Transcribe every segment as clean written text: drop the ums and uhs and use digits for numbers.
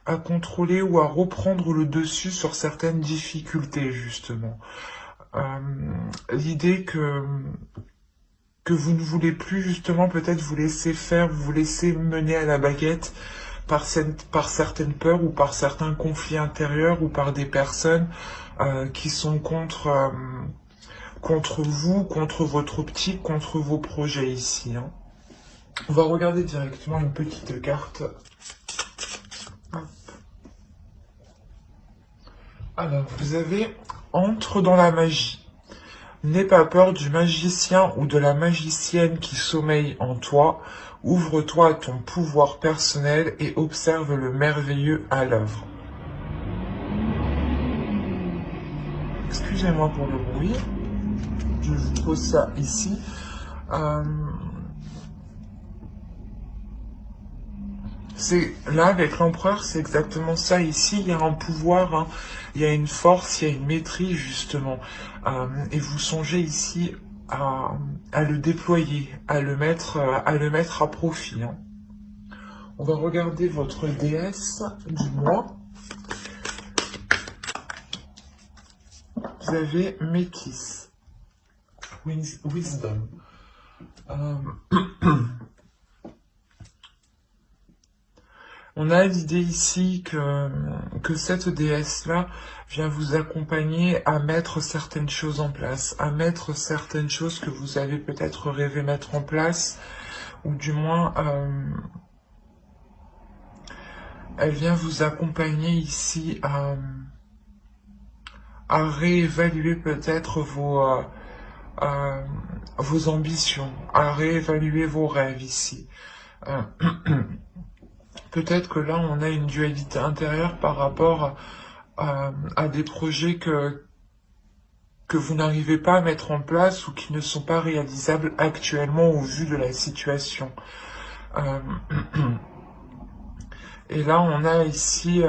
à contrôler ou à reprendre le dessus sur certaines difficultés, justement. L'idée que vous ne voulez plus, justement, peut-être vous laisser faire, vous laisser mener à la baguette par certaines peurs ou par certains conflits intérieurs ou par des personnes qui sont contre vous, contre votre optique, contre vos projets ici. Hein. On va regarder directement une petite carte. Hop. Alors, vous avez entre dans la magie. N'aie pas peur du magicien ou de la magicienne qui sommeille en toi. Ouvre-toi à ton pouvoir personnel et observe le merveilleux à l'œuvre. Excusez-moi pour le bruit. Je vous pose ça ici. C'est là avec l'empereur, c'est exactement ça. Ici, il y a un pouvoir, hein, il y a une force, il y a une maîtrise justement. Et vous songez ici à le déployer, à le mettre à profit. Hein. On va regarder votre déesse du mois. Vous avez Métis, Wisdom. On a l'idée ici que cette déesse-là vient vous accompagner à mettre certaines choses en place, à mettre certaines choses que vous avez peut-être rêvé mettre en place, ou du moins, elle vient vous accompagner ici à réévaluer peut-être vos ambitions, à réévaluer vos rêves ici. Peut-être que là, on a une dualité intérieure par rapport à des projets que vous n'arrivez pas à mettre en place ou qui ne sont pas réalisables actuellement au vu de la situation. Et là, on a ici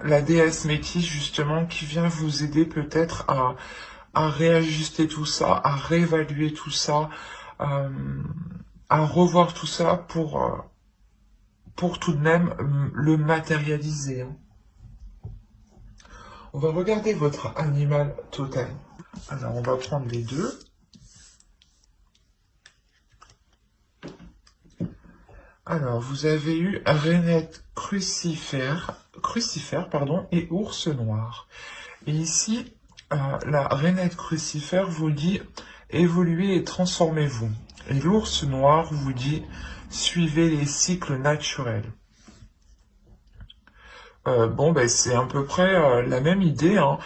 la déesse Métis, justement, qui vient vous aider peut-être à réajuster tout ça, à réévaluer tout ça, à revoir tout ça pour tout de même le matérialiser. Hein. On va regarder votre animal totem. Alors, on va prendre les deux. Alors, vous avez eu rainette crucifère, et ours noir. Et ici, la rainette crucifère vous dit « évoluez et transformez-vous ». Et l'ours noir vous dit « suivez les cycles naturels ». Bon, ben, c'est à peu près la même idée. Hein.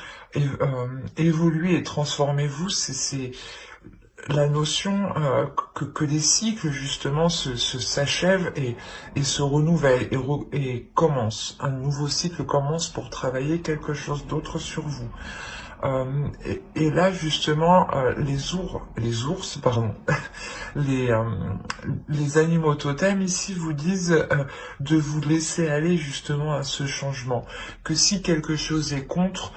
Évoluer et transformez-vous, c'est la notion que les cycles, justement, s'achèvent et se renouvellent et commencent. Un nouveau cycle commence pour travailler quelque chose d'autre sur vous. Et là, justement, les ours, pardon, les animaux totems ici vous disent de vous laisser aller justement à ce changement. Que si quelque chose est contre,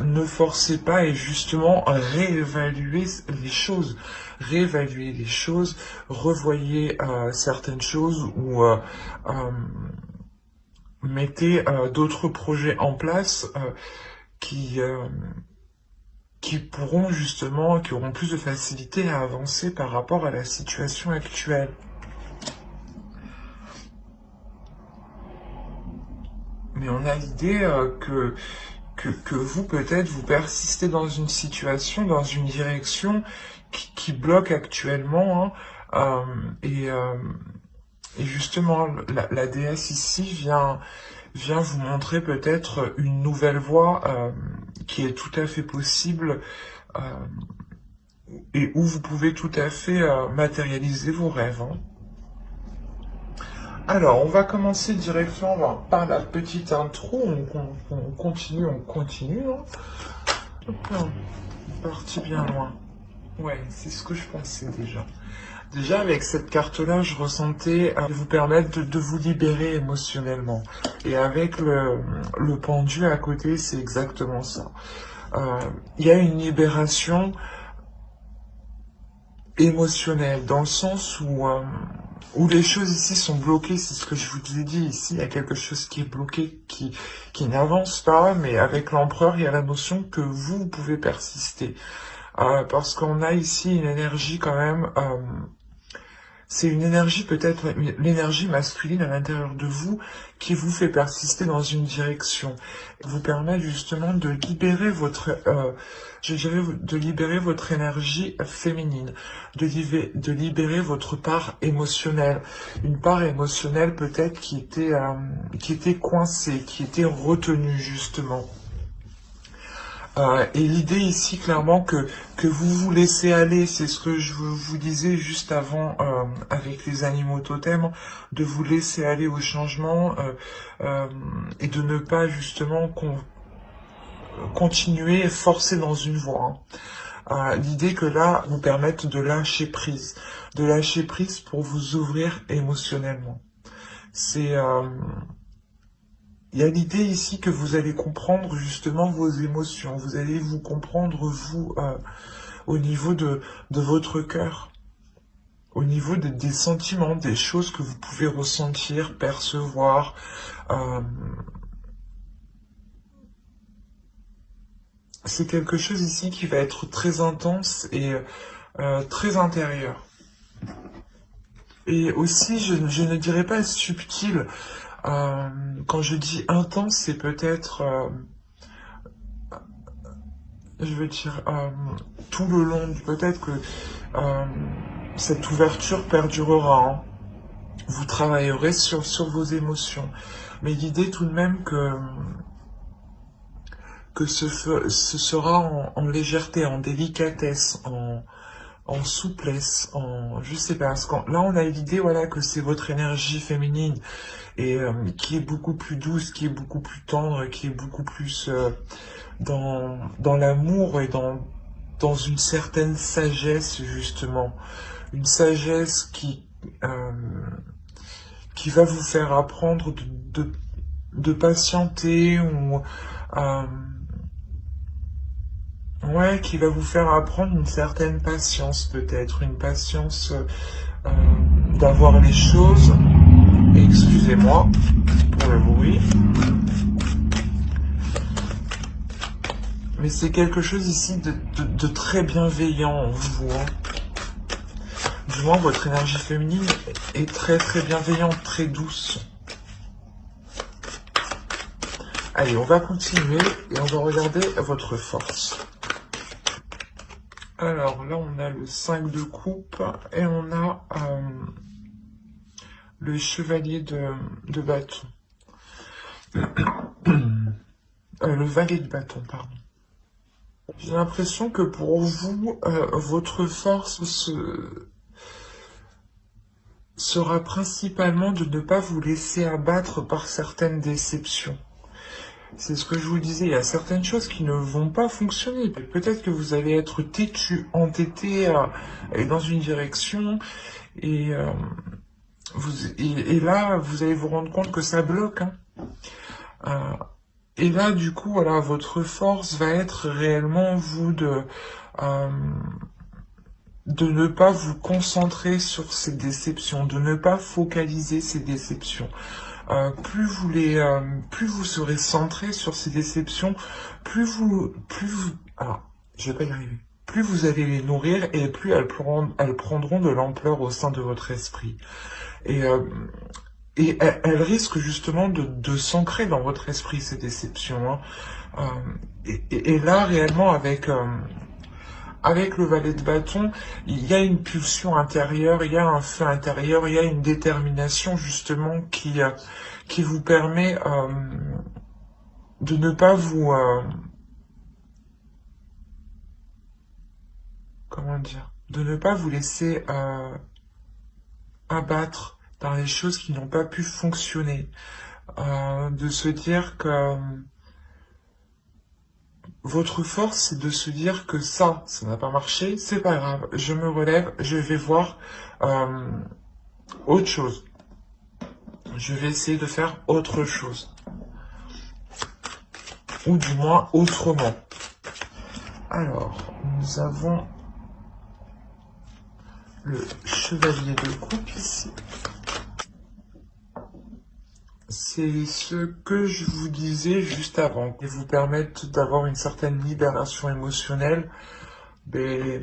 ne forcez pas et justement réévaluer les choses, revoyez certaines choses ou mettez d'autres projets en place qui auront plus de facilité à avancer par rapport à la situation actuelle. Mais on a l'idée que vous, peut-être, vous persistez dans une situation, dans une direction qui bloque actuellement, hein, et justement, la déesse ici vient vous montrer peut-être une nouvelle voie qui est tout à fait possible et où vous pouvez tout à fait matérialiser vos rêves. Hein. Alors, on va commencer directement par la petite intro. On continue. Hein. Hop là, on est parti bien loin. Ouais, c'est ce que je pensais déjà. Déjà, avec cette carte-là, je ressentais vous permettre de vous libérer émotionnellement. Et avec le pendu à côté, c'est exactement ça. Il y a une libération émotionnelle, dans le sens où où les choses ici sont bloquées, c'est ce que je vous ai dit ici, il y a quelque chose qui est bloqué, qui n'avance pas, mais avec l'empereur, il y a la notion que vous pouvez persister. Parce qu'on a ici une énergie quand même, c'est une énergie peut-être, l'énergie masculine à l'intérieur de vous qui vous fait persister dans une direction, vous permet justement de libérer votre, je dirais, de libérer votre énergie féminine, de libérer votre part émotionnelle, une part émotionnelle peut-être qui était coincée, qui était retenue justement. Et l'idée ici, clairement, que vous vous laissez aller, c'est ce que je vous disais juste avant avec les animaux totems, de vous laisser aller au changement et de ne pas justement continuer forcer dans une voie. Hein. L'idée que là, vous permette de lâcher prise pour vous ouvrir émotionnellement. C'est... il y a l'idée ici que vous allez comprendre justement vos émotions, vous allez vous comprendre vous au niveau de votre cœur, au niveau des sentiments, des choses que vous pouvez ressentir, percevoir. C'est quelque chose ici qui va être très intense et très intérieur. Et aussi, je ne dirais pas subtil. Quand je dis intense, c'est peut-être, je veux dire, tout le long, peut-être que cette ouverture perdurera. Hein. Vous travaillerez sur vos émotions. Mais l'idée tout de même que ce sera en légèreté, en délicatesse, en souplesse, je sais pas, parce que là on a l'idée voilà que c'est votre énergie féminine et qui est beaucoup plus douce, qui est beaucoup plus tendre, qui est beaucoup plus dans l'amour et dans une certaine sagesse justement, une sagesse qui va vous faire apprendre de patienter ou ouais, qui va vous faire apprendre une certaine patience peut-être, une patience d'avoir les choses. Excusez-moi pour le bruit. Mais c'est quelque chose ici de très bienveillant en vous. Hein. Du moins, votre énergie féminine est très très bienveillante, très douce. Allez, on va continuer et on va regarder votre force. Alors là, on a le 5 de coupe et on a le chevalier de bâton. Le valet de bâton, pardon. J'ai l'impression que pour vous, votre force sera principalement de ne pas vous laisser abattre par certaines déceptions. C'est ce que je vous disais, il y a certaines choses qui ne vont pas fonctionner. Peut-être que vous allez être têtu, entêté dans une direction et, et là, vous allez vous rendre compte que ça bloque. Hein. Et là, du coup, voilà, votre force va être réellement, vous, de ne pas vous concentrer sur ces déceptions, de ne pas focaliser ces déceptions. Plus vous serez centré sur ces déceptions, plus vous, alors, je vais pas y arriver. Plus vous allez les nourrir et plus elles prendront de l'ampleur au sein de votre esprit. Et elles risquent justement de s'ancrer dans votre esprit, ces déceptions. Hein. Et là, réellement, avec le valet de bâton, il y a une pulsion intérieure, il y a un feu intérieur, il y a une détermination justement qui vous permet de ne pas vous... comment dire, de ne pas vous laisser abattre dans les choses qui n'ont pas pu fonctionner. De se dire que votre force, c'est de se dire que ça n'a pas marché, c'est pas grave, je me relève, je vais voir autre chose. Je vais essayer de faire autre chose. Ou du moins autrement. Alors, nous avons le chevalier de coupe ici. C'est ce que je vous disais juste avant, et vous permettre d'avoir une certaine libération émotionnelle. Mais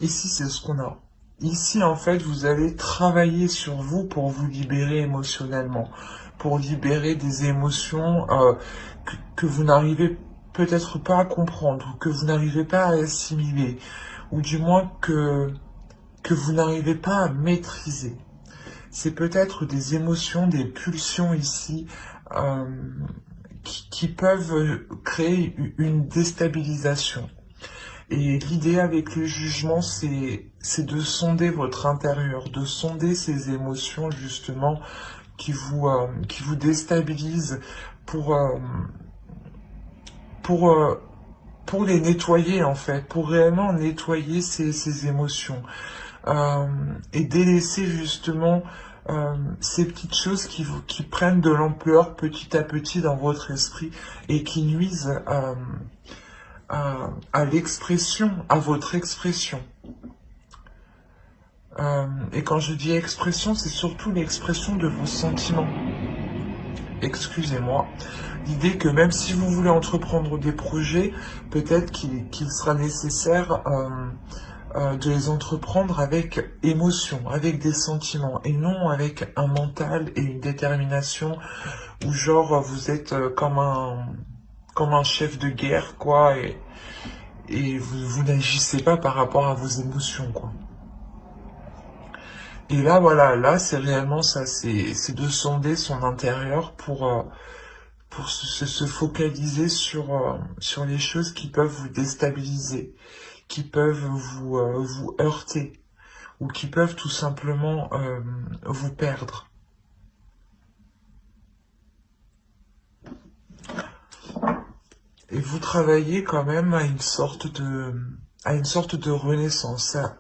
ici, c'est ce qu'on a. Ici, en fait, vous allez travailler sur vous pour vous libérer émotionnellement, pour libérer des émotions que vous n'arrivez peut-être pas à comprendre, ou que vous n'arrivez pas à assimiler, ou du moins que vous n'arrivez pas à maîtriser. C'est peut-être des émotions, des pulsions ici euh, qui peuvent créer une déstabilisation. Et l'idée avec le jugement, c'est de sonder votre intérieur, de sonder ces émotions justement qui vous déstabilisent pour, euh, pour, euh, pour les nettoyer en fait, pour réellement nettoyer ces émotions. euh, et délaisser justement ces petites choses qui prennent de l'ampleur petit à petit dans votre esprit et qui nuisent à l'expression, à votre expression. Et quand je dis expression, c'est surtout l'expression de vos sentiments. Excusez-moi. L'idée que même si vous voulez entreprendre des projets, peut-être qu'il sera nécessaire de les entreprendre avec émotion, avec des sentiments, et non avec un mental et une détermination où genre vous êtes comme un chef de guerre, quoi, et vous n'agissez pas par rapport à vos émotions, quoi. Et là, voilà, là, c'est réellement ça, c'est de sonder son intérieur pour se focaliser sur les choses qui peuvent vous déstabiliser, qui peuvent vous heurter, ou qui peuvent tout simplement vous perdre. Et vous travaillez quand même à une sorte de renaissance, à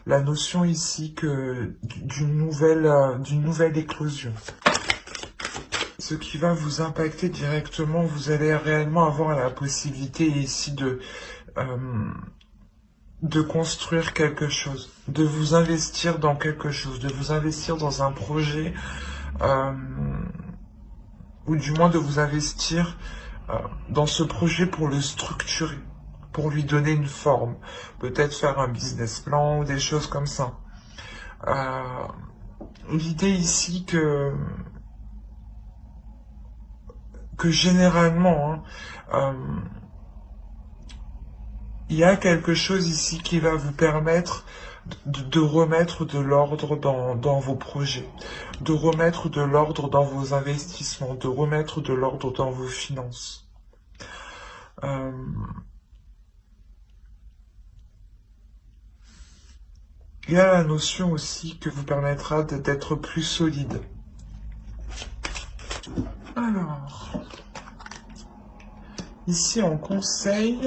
la notion ici que d'une nouvelle éclosion. Ce qui va vous impacter directement, vous allez réellement avoir la possibilité ici de construire quelque chose, de vous investir dans quelque chose, de vous investir dans un projet, euh, ou du moins de vous investir dans ce projet pour le structurer, pour lui donner une forme, peut-être faire un business plan ou des choses comme ça. Euh, L'idée ici que généralement, il y a quelque chose ici qui va vous permettre de remettre de l'ordre dans vos projets, de remettre de l'ordre dans vos investissements, de remettre de l'ordre dans vos finances. Il y a la notion aussi que vous permettra d'être plus solide. Alors, ici en conseil,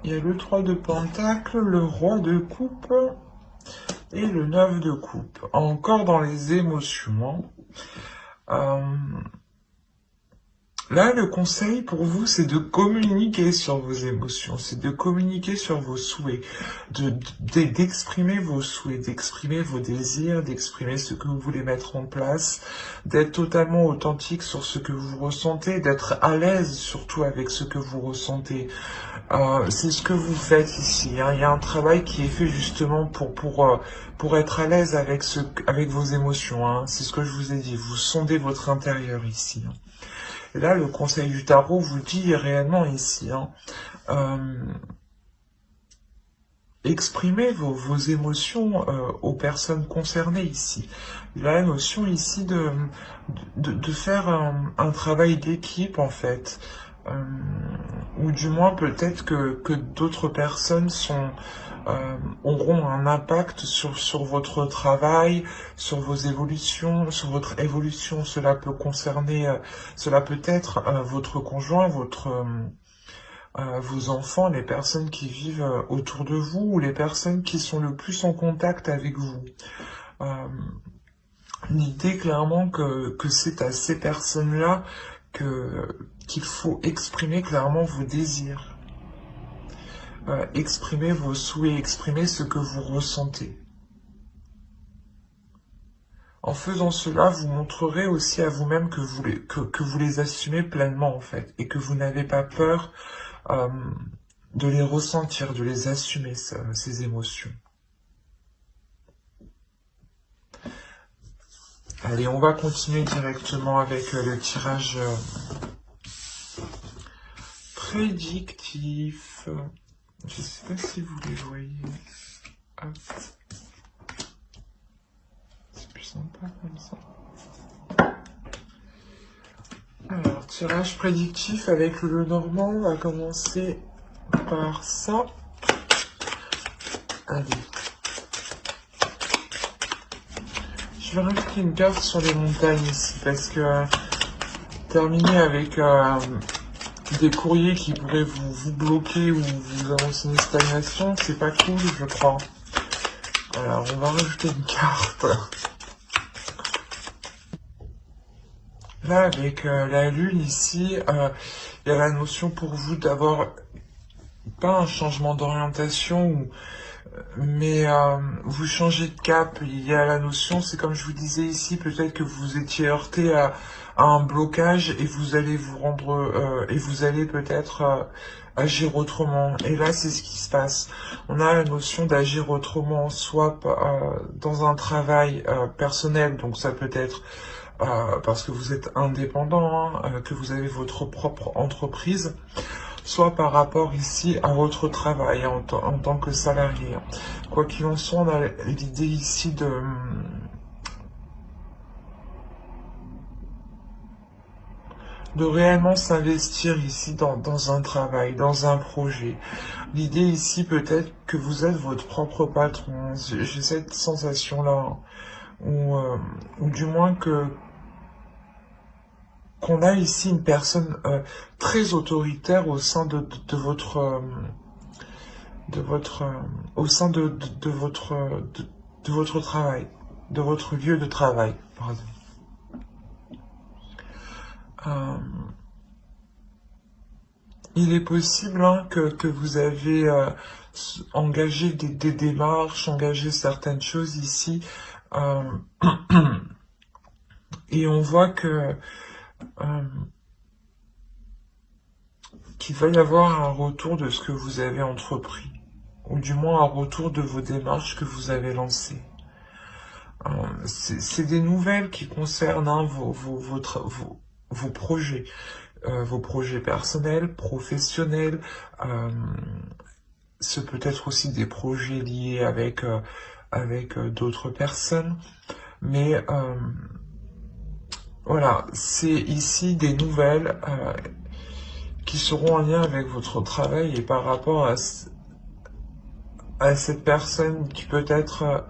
il y a le 3 de Pentacle, le roi de coupe et le 9 de coupe. Encore dans les émotions. Là, le conseil pour vous, c'est de communiquer sur vos émotions, c'est de communiquer sur vos souhaits, d'exprimer vos souhaits, d'exprimer vos désirs, d'exprimer ce que vous voulez mettre en place, d'être totalement authentique sur ce que vous ressentez, d'être à l'aise surtout avec ce que vous ressentez. C'est ce que vous faites ici, hein. Il y a un travail qui est fait justement pour être à l'aise avec vos émotions, hein. C'est ce que je vous ai dit, vous sondez votre intérieur ici, hein. Et là, le conseil du tarot vous dit réellement ici, hein, exprimez vos émotions aux personnes concernées ici. Il y a la notion ici de faire un travail d'équipe en fait, ou du moins peut-être que d'autres personnes auront un impact sur votre travail, sur vos évolutions, sur votre évolution. Cela peut concerner, cela peut être votre conjoint, vos enfants, les personnes qui vivent autour de vous ou les personnes qui sont le plus en contact avec vous. L'idée clairement que c'est à ces personnes-là qu'il faut exprimer clairement vos désirs. Exprimer vos souhaits, exprimer ce que vous ressentez. En faisant cela, vous montrerez aussi à vous-même que vous les assumez pleinement, en fait, et que vous n'avez pas peur euh, de les ressentir, de les assumer, ces émotions. Allez, on va continuer directement avec le tirage prédictif. Je ne sais pas si vous les voyez. Hop. C'est plus sympa comme ça. Alors, tirage prédictif avec le Normand. On va commencer par ça. Allez. Je vais rajouter une carte sur les montagnes ici parce que terminer avec des courriers qui pourraient vous bloquer ou vous annoncer une stagnation, c'est pas cool, je crois. Alors, on va rajouter une carte. Là, avec la lune ici, il y a la notion pour vous d'avoir pas un changement d'orientation, mais vous changez de cap. Il y a la notion, c'est comme je vous disais ici, peut-être que vous étiez heurté à un blocage et vous allez vous rendre et vous allez peut-être agir autrement. Et là, c'est ce qui se passe. On a la notion d'agir autrement, soit dans un travail personnel, donc ça peut être parce que vous êtes indépendant, que vous avez votre propre entreprise, soit par rapport ici à votre travail en tant que salarié. Quoi qu'il en soit, on a l'idée ici de réellement s'investir ici dans un travail, dans un projet. L'idée ici peut-être que vous êtes votre propre patron. J'ai cette sensation-là, ou du moins qu'on a ici une personne très autoritaire au sein de votre au sein de votre travail, de votre lieu de travail, pardon. Il est possible que vous avez engagé des démarches, engagé certaines choses ici, et on voit que qu'il va y avoir un retour de ce que vous avez entrepris, ou du moins un retour de vos démarches que vous avez lancées. C'est des nouvelles qui concernent vos projets personnels, professionnels. Ce peut être aussi des projets liés avec d'autres personnes, mais voilà, c'est ici des nouvelles qui seront en lien avec votre travail et par rapport à cette personne qui peut être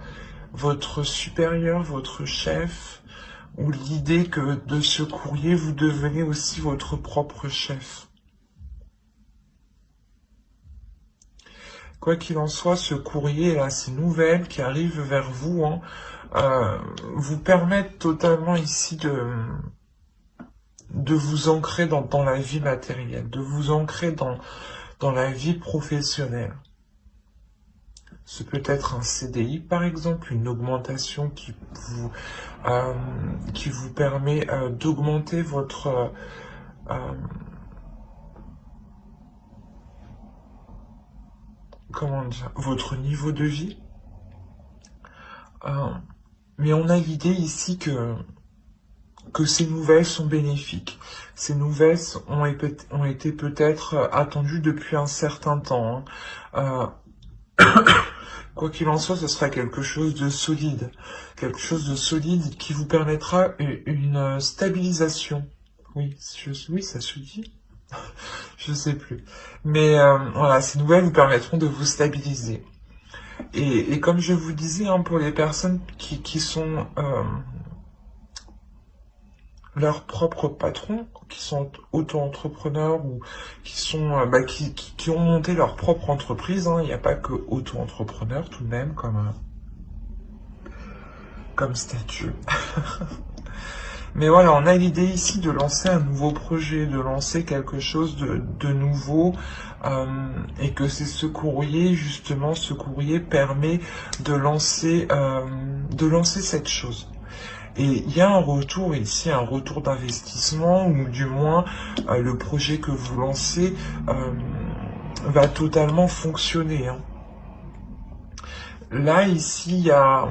votre supérieur, votre chef, ou l'idée que de ce courrier, vous devenez aussi votre propre chef. Quoi qu'il en soit, ce courrier, là, ces nouvelles qui arrivent vers vous, vous permettent totalement ici de vous ancrer dans la vie matérielle, de vous ancrer dans la vie professionnelle. Ce peut être un CDI, par exemple, une augmentation qui vous permet d'augmenter votre comment dire, votre niveau de vie. Mais on a l'idée ici que ces nouvelles sont bénéfiques. Ces nouvelles ont été peut-être attendues depuis un certain temps. Quoi qu'il en soit, ce sera quelque chose de solide. Quelque chose de solide qui vous permettra une stabilisation. Oui, oui, ça se dit. Je sais plus. Mais voilà, ces nouvelles vous permettront de vous stabiliser. Et comme je vous disais, pour les personnes qui sont leurs propres patrons, qui sont auto-entrepreneurs ou qui sont qui ont monté leur propre entreprise, il n'y a pas que auto-entrepreneurs tout de même comme statut. Mais voilà, on a l'idée ici de lancer un nouveau projet, de lancer quelque chose de nouveau, et que c'est ce courrier, justement, ce courrier permet de lancer cette chose. Et il y a un retour ici, un retour d'investissement, ou du moins le projet que vous lancez va totalement fonctionner, hein. Là, ici, il y a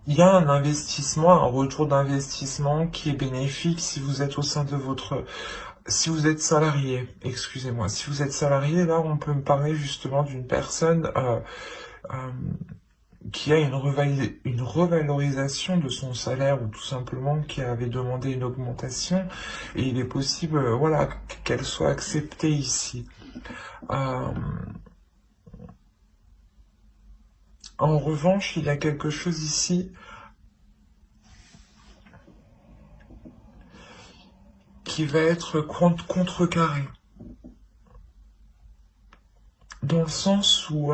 un investissement, un retour d'investissement qui est bénéfique si vous êtes au sein de votre... Si vous êtes salarié, excusez-moi, si vous êtes salarié, là, on peut me parler justement d'une personne euh, qui a une revalorisation de son salaire, ou tout simplement qui avait demandé une augmentation, et il est possible, voilà, qu'elle soit acceptée ici. En revanche, il y a quelque chose ici qui va être contrecarré. Dans le sens où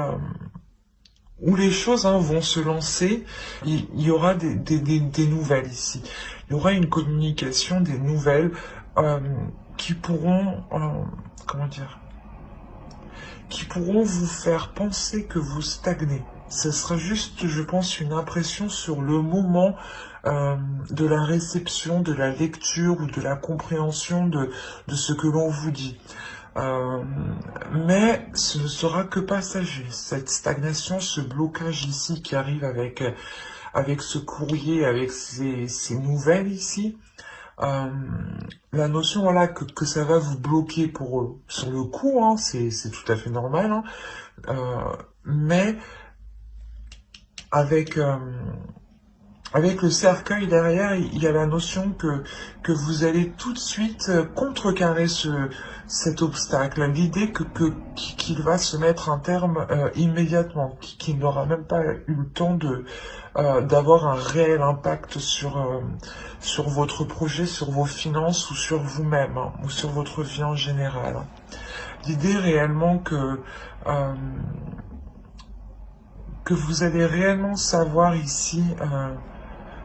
les choses vont se lancer, il y aura des nouvelles ici. Il y aura une communication, des nouvelles qui pourront, comment dire, qui pourront vous faire penser que vous stagnez. Ce sera juste, je pense, une impression sur le moment de la réception, de la lecture ou de la compréhension de ce que l'on vous dit. Mais ce ne sera que passager. Cette stagnation, ce blocage ici qui arrive avec ce courrier, avec ces nouvelles ici, la notion voilà que ça va vous bloquer pour sur le coup, c'est tout à fait normal, mais avec le cercueil derrière, il y a la notion que vous allez tout de suite contrecarrer cet obstacle. L'idée qu'il va se mettre un terme immédiatement, qu'il n'aura même pas eu le temps d'avoir un réel impact sur votre projet, sur vos finances ou sur vous-même, ou sur votre vie en général. L'idée réellement que vous allez réellement savoir ici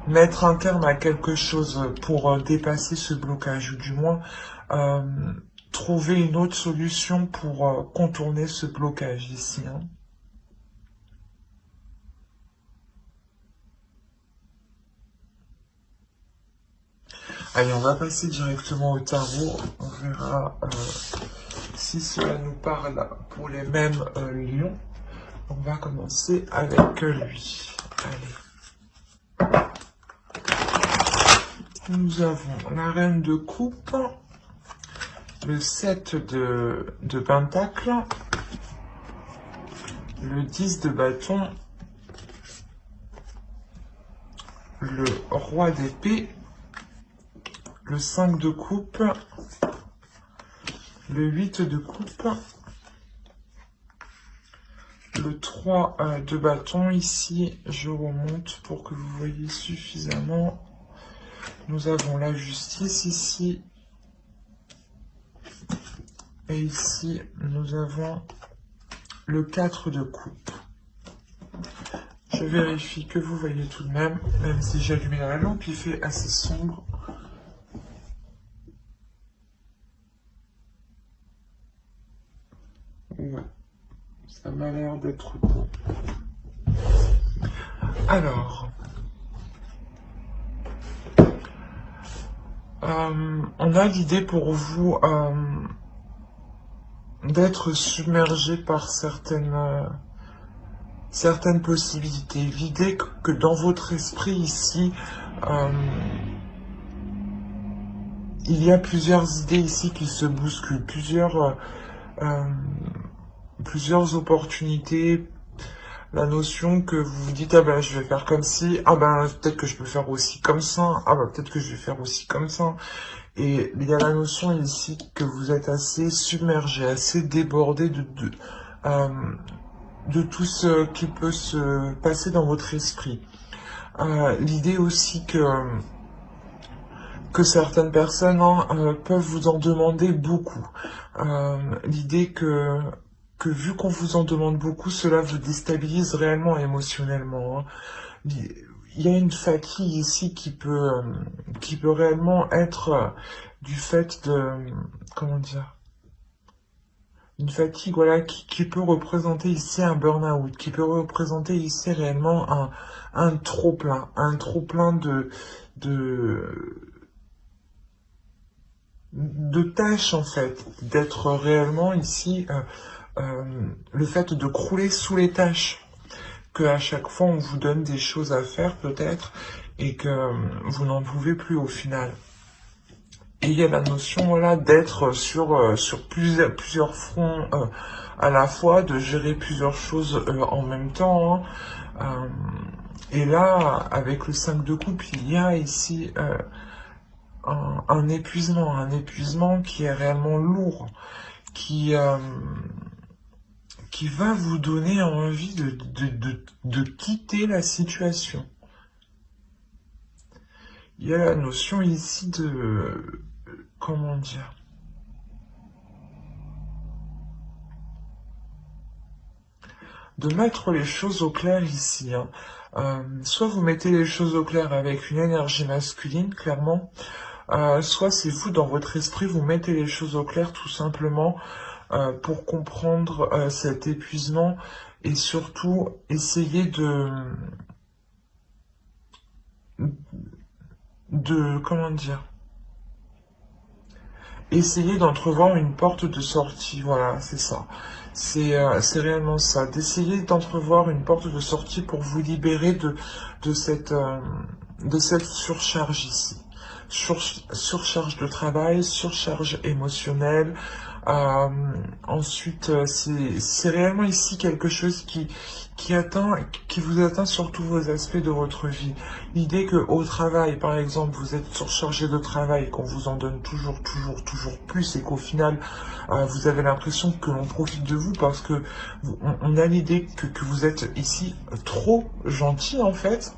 mettre un terme à quelque chose pour dépasser ce blocage, ou du moins trouver une autre solution pour contourner ce blocage ici. Allez, on va passer directement au tarot. On verra si cela nous parle pour les mêmes lions. On va commencer avec lui. Allez. Nous avons la reine de coupe, le 7 de pentacle, le 10 de bâton, le roi d'épée, le 5 de coupe, le 8 de coupe, le 3 de bâton. Ici, je remonte pour que vous voyez suffisamment. Nous avons la justice ici. Et ici, nous avons le 4 de coupe. Je vérifie que vous voyez tout de même si j'ai allumé la lampe, il fait assez sombre. Ouais, ça m'a l'air d'être bon. Alors, on a l'idée pour vous d'être submergé par certaines possibilités. L'idée que dans votre esprit ici, il y a plusieurs idées ici qui se bousculent, plusieurs opportunités. La notion que vous vous dites, ah ben je vais faire comme ci, ah ben peut-être que je peux faire aussi comme ça, ah ben peut-être que je vais faire aussi comme ça. Et il y a la notion ici que vous êtes assez submergé, assez débordé de tout ce qui peut se passer dans votre esprit. L'idée aussi que certaines personnes peuvent vous en demander beaucoup. L'idée que vu qu'on vous en demande beaucoup, cela vous déstabilise réellement émotionnellement. Il y a une fatigue ici qui peut réellement être du fait de, comment dire, Une fatigue, voilà, qui peut représenter ici un burn-out, qui peut représenter ici réellement un trop-plein de, de tâches, en fait, d'être réellement ici, le fait de crouler sous les tâches, que à chaque fois on vous donne des choses à faire peut-être, et que vous n'en pouvez plus au final. Et il y a la notion, voilà, d'être sur plusieurs fronts à la fois, de gérer plusieurs choses en même temps, hein. Et là, avec le 5 de coupe, il y a ici un épuisement qui est réellement lourd, qui, euh, qui va vous donner envie de quitter la situation. Il y a la notion ici de... Comment dire? De mettre les choses au clair ici, hein. Soit vous mettez les choses au clair avec une énergie masculine, clairement, soit c'est vous, dans votre esprit, vous mettez les choses au clair tout simplement pour comprendre cet épuisement et surtout essayer comment dire, essayer d'entrevoir une porte de sortie, voilà, c'est ça. C'est réellement ça, d'essayer d'entrevoir une porte de sortie pour vous libérer de de cette surcharge ici. Surcharge de travail, surcharge émotionnelle. Euh, Ensuite, c'est réellement ici quelque chose qui vous atteint sur tous vos aspects de votre vie. L'idée que au travail, par exemple, vous êtes surchargé de travail, qu'on vous en donne toujours plus, et qu'au final, vous avez l'impression que l'on profite de vous parce que on a l'idée que vous êtes ici trop gentil en fait,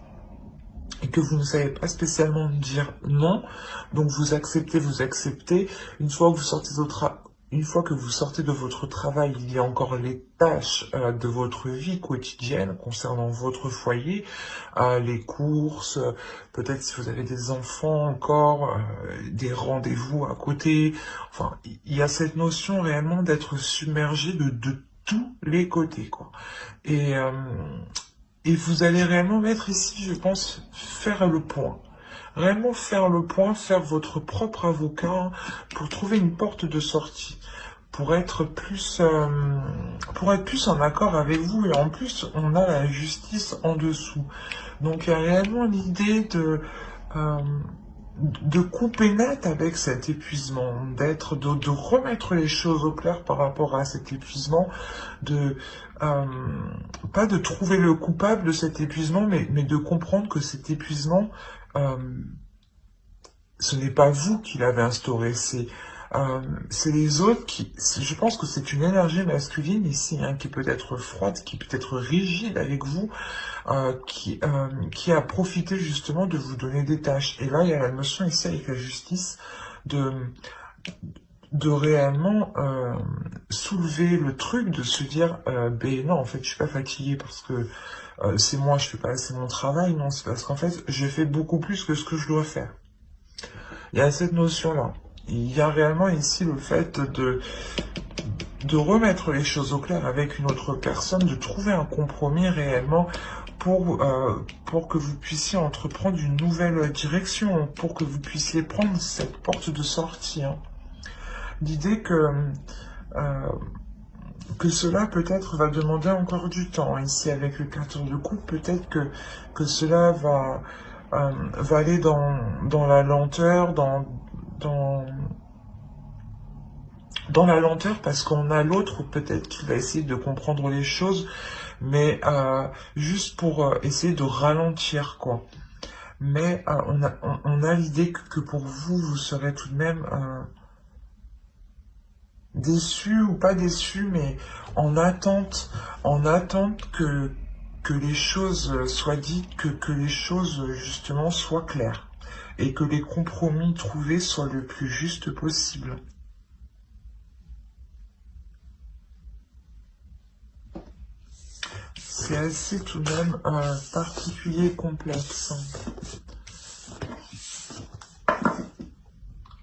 et que vous ne savez pas spécialement dire non, donc vous acceptez. Une fois que vous sortez une fois que vous sortez de votre travail, il y a encore les tâches de votre vie quotidienne concernant votre foyer, les courses, peut-être si vous avez des enfants encore, des rendez-vous à côté. Enfin, il y a cette notion réellement d'être submergé de tous les côtés, quoi. Et, euh, et vous allez réellement mettre ici, je pense, faire le point. Réellement faire le point, faire votre propre avocat pour trouver une porte de sortie, pour être plus en accord avec vous. Et en plus, on a la justice en dessous. Donc il y a réellement l'idée euh, de couper net avec cet épuisement, de remettre les choses au clair par rapport à cet épuisement, de euh, pas de trouver le coupable de cet épuisement, mais de comprendre que cet épuisement, euh, ce n'est pas vous qui l'avez instauré, c'est les autres je pense que c'est une énergie masculine ici, hein, qui peut être froide, qui peut être rigide avec vous, qui a profité justement de vous donner des tâches. Et là, il y a la notion ici avec la justice de, de réellement soulever le truc, de se dire, ben non, en fait, je suis pas fatigué parce que c'est moi, je fais pas assez mon travail, non, c'est parce qu'en fait, je fais beaucoup plus que ce que je dois faire. Il y a cette notion-là. Il y a réellement ici le fait de remettre les choses au clair avec une autre personne, de trouver un compromis réellement pour que vous puissiez entreprendre une nouvelle direction, pour que vous puissiez prendre cette porte de sortie, hein. L'idée euh, que cela peut-être va demander encore du temps. Ici, avec le 14 de coupe, peut-être que cela va aller dans la lenteur, dans, dans la lenteur, parce qu'on a l'autre peut-être qui va essayer de comprendre les choses, mais juste pour essayer de ralentir, quoi. Mais on a l'idée que pour vous, vous serez tout de même déçu ou pas déçu, mais en attente que les choses soient dites, que les choses justement soient claires, et que les compromis trouvés soient le plus juste possible. C'est assez tout de même particulier et complexe.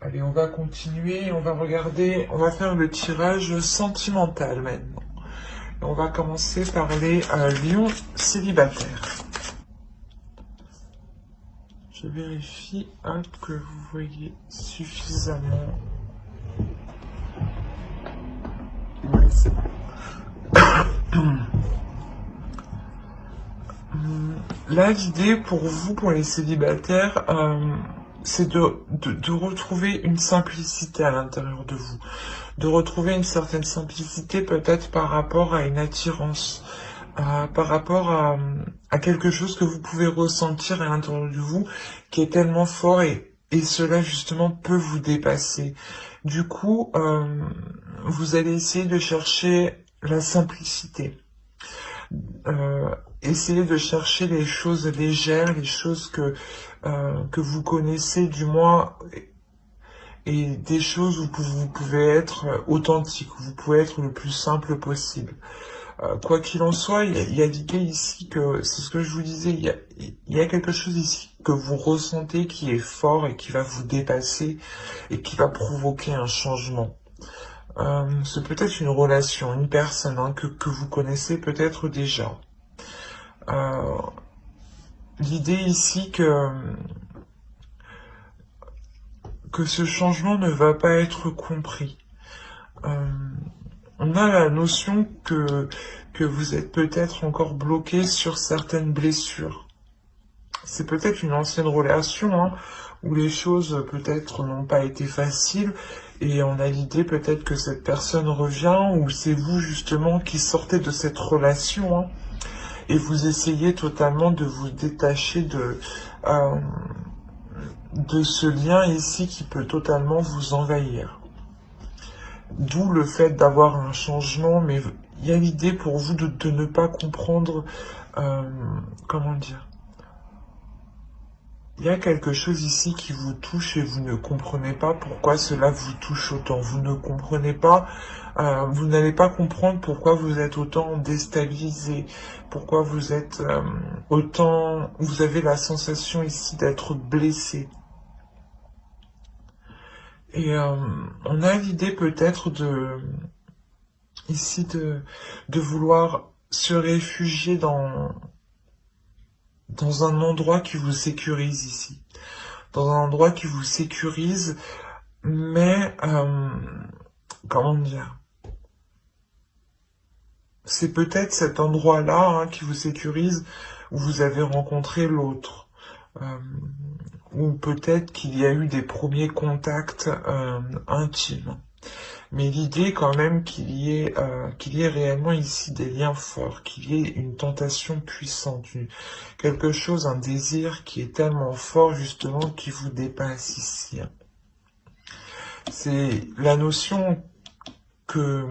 Allez. Allez, on va continuer, on va regarder, on va faire le tirage sentimental maintenant. Et on va commencer par les lions célibataires. Je vérifie que vous voyez suffisamment. Oui, c'est bon. Là, l'idée pour vous, pour les célibataires, c'est de retrouver une simplicité à l'intérieur de vous. De retrouver une certaine simplicité peut-être par rapport à une attirance, par rapport à quelque chose que vous pouvez ressentir à l'intérieur de vous qui est tellement fort et cela justement peut vous dépasser. Du coup, vous allez essayer de chercher la simplicité. Essayez de chercher les choses légères, les choses que vous connaissez du moins, et des choses où vous pouvez être authentique, où vous pouvez être le plus simple possible. Quoi qu'il en soit, il y a l'idée ici que, c'est ce que je vous disais, il y a quelque chose ici que vous ressentez qui est fort et qui va vous dépasser et qui va provoquer un changement. C'est peut-être une relation, une personne que vous connaissez peut-être déjà. L'idée ici que ce changement ne va pas être compris. On a la notion que vous êtes peut-être encore bloqué sur certaines blessures. C'est peut-être une ancienne relation où les choses peut-être n'ont pas été faciles et on a l'idée peut-être que cette personne revient ou c'est vous justement qui sortez de cette relation et vous essayez totalement de vous détacher de ce lien ici qui peut totalement vous envahir. D'où le fait d'avoir un changement, mais il y a l'idée pour vous de ne pas comprendre, comment dire, il y a quelque chose ici qui vous touche et vous ne comprenez pas pourquoi cela vous touche autant. Vous ne comprenez pas, vous n'allez pas comprendre pourquoi vous êtes autant déstabilisé, pourquoi vous êtes autant, vous avez la sensation ici d'être blessé. Et on a l'idée peut-être ici de vouloir se réfugier dans un endroit qui vous sécurise ici. Dans un endroit qui vous sécurise, mais comment dire, c'est peut-être cet endroit-là qui vous sécurise où vous avez rencontré l'autre. Ou peut-être qu'il y a eu des premiers contacts intimes. Mais l'idée quand même qu'il y ait réellement ici des liens forts, qu'il y ait une tentation puissante, quelque chose, un désir qui est tellement fort justement qui vous dépasse ici. C'est la notion que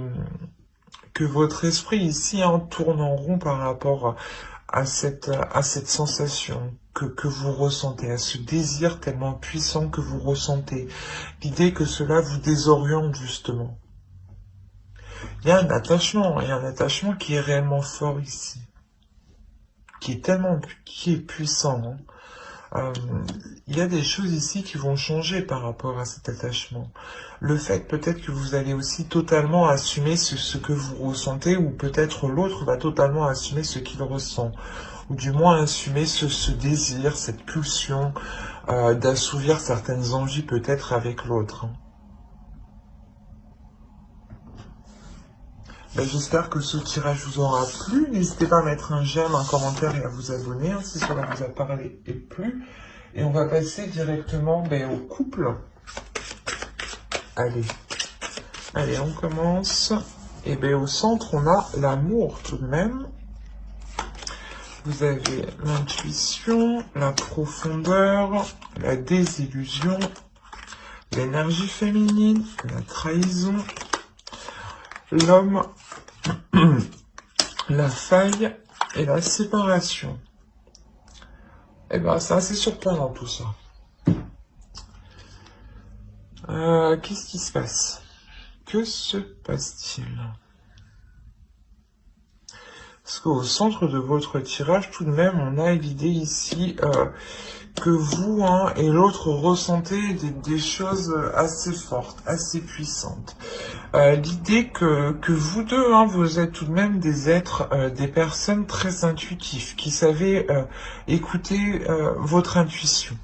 votre esprit ici tourne en rond par rapport à cette sensation que vous ressentez, à ce désir tellement puissant que vous ressentez. L'idée que cela vous désoriente justement. Il y a un attachement qui est réellement fort ici, qui est puissant. Il y a des choses ici qui vont changer par rapport à cet attachement. Le fait peut-être que vous allez aussi totalement assumer ce que vous ressentez, ou peut-être l'autre va totalement assumer ce qu'il ressent, ou du moins assumer ce désir, cette pulsion d'assouvir certaines envies peut-être avec l'autre. J'espère que ce tirage vous aura plu. N'hésitez pas à mettre un j'aime, un commentaire et à vous abonner si cela vous a parlé et plu. Et on va passer directement au couple. Allez, on commence. Et au centre, on a l'amour tout de même. Vous avez l'intuition, la profondeur, la désillusion, l'énergie féminine, la trahison, l'homme, la faille et la séparation. C'est assez surprenant tout ça. Qu'est-ce qui se passe? Que se passe-t-il? Parce qu'au centre de votre tirage, tout de même, on a l'idée ici que vous et l'autre ressentez des choses assez fortes, assez puissantes. L'idée que vous deux, vous êtes tout de même des êtres, des personnes très intuitifs, qui savez écouter votre intuition.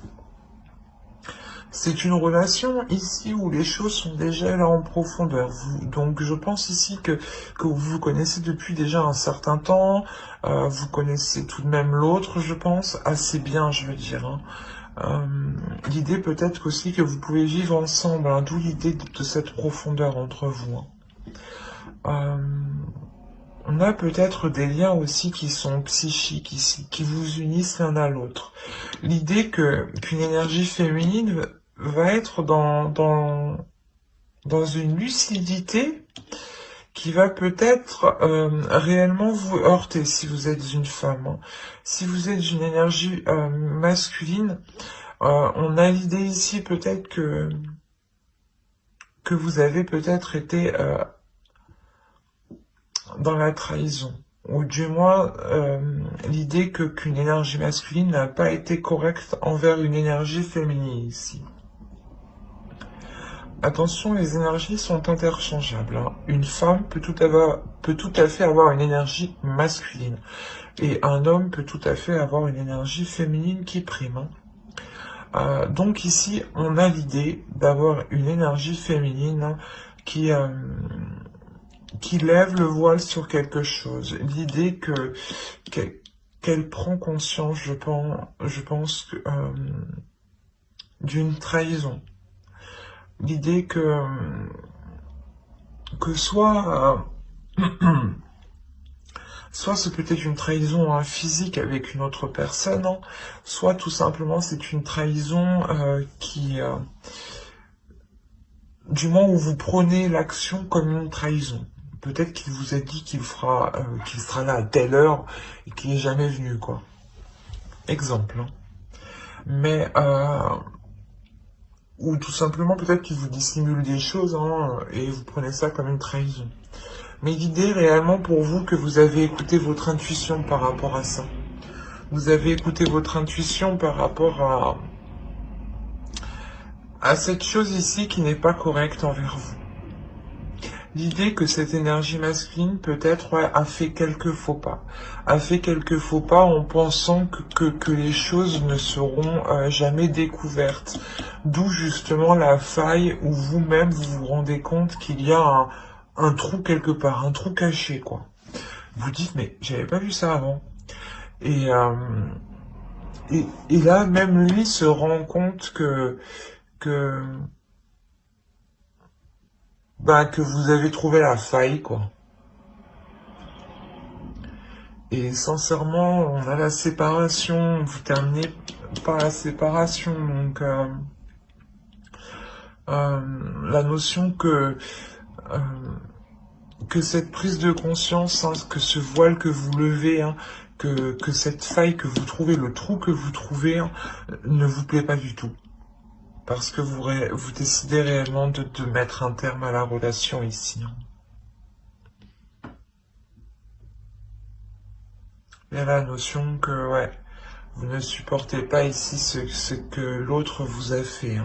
C'est une relation ici où les choses sont déjà là en profondeur. Donc je pense ici que vous vous connaissez depuis déjà un certain temps. Vous connaissez tout de même l'autre, je pense, assez bien, je veux dire. L'idée peut-être aussi que vous pouvez vivre ensemble, d'où l'idée de cette profondeur entre vous. On a peut-être des liens aussi qui sont psychiques ici, qui vous unissent l'un à l'autre. L'idée qu'une énergie féminine va être dans une lucidité qui va peut-être réellement vous heurter si vous êtes une femme. Si vous êtes une énergie masculine, on a l'idée ici peut-être que vous avez peut-être été dans la trahison. Ou du moins l'idée qu'une énergie masculine n'a pas été correcte envers une énergie féminine ici. Attention, les énergies sont interchangeables. Une femme peut tout à fait avoir une énergie masculine. Et un homme peut tout à fait avoir une énergie féminine qui prime. Donc ici, on a l'idée d'avoir une énergie féminine qui lève le voile sur quelque chose. L'idée qu'elle prend conscience, je pense d'une trahison. L'idée que soit ce peut être une trahison physique avec une autre personne, soit tout simplement c'est une trahison du moment où vous prenez l'action comme une trahison. Peut-être qu'il vous a dit qu'il sera là à telle heure et qu'il n'est jamais venu, quoi. Exemple. Mais ou tout simplement peut-être qu'il vous dissimule des choses et vous prenez ça comme une trahison. Mais l'idée réellement pour vous que vous avez écouté votre intuition par rapport à ça. Vous avez écouté votre intuition par rapport à cette chose ici qui n'est pas correcte envers vous. L'idée que cette énergie masculine peut-être a fait quelques faux pas. A fait quelques faux pas en pensant que les choses ne seront jamais découvertes. D'où justement la faille où vous-même vous vous rendez compte qu'il y a un trou quelque part, un trou caché, quoi. Vous dites, mais j'avais pas vu ça avant. Et là, même lui se rend compte que vous avez trouvé la faille, quoi. Et sincèrement, on a la séparation, vous terminez par la séparation, donc la notion que cette prise de conscience, que ce voile que vous levez, que cette faille que vous trouvez, le trou que vous trouvez, ne vous plaît pas du tout. Parce que vous décidez réellement de mettre un terme à la relation ici. Il y a la notion que, vous ne supportez pas ici ce que l'autre vous a fait.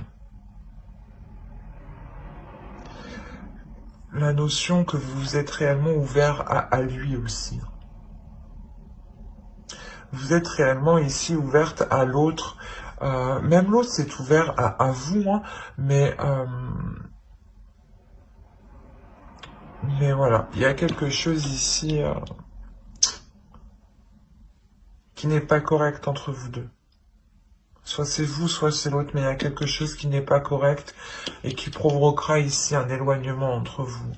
La notion que vous êtes réellement ouvert à lui aussi. Vous êtes réellement ici ouverte à l'autre. Même l'autre s'est ouvert à vous, mais voilà, il y a quelque chose ici qui n'est pas correct entre vous deux. Soit c'est vous, soit c'est l'autre, mais il y a quelque chose qui n'est pas correct et qui provoquera ici un éloignement entre vous.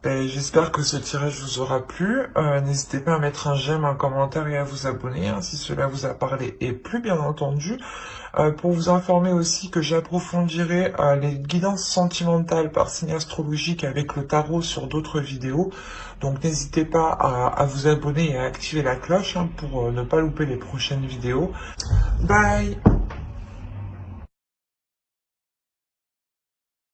J'espère que ce tirage vous aura plu. N'hésitez pas à mettre un j'aime, un commentaire et à vous abonner si cela vous a parlé et plu, bien entendu. Pour vous informer aussi que j'approfondirai les guidances sentimentales par signe astrologique avec le tarot sur d'autres vidéos. Donc n'hésitez pas à vous abonner et à activer la cloche pour ne pas louper les prochaines vidéos. Bye!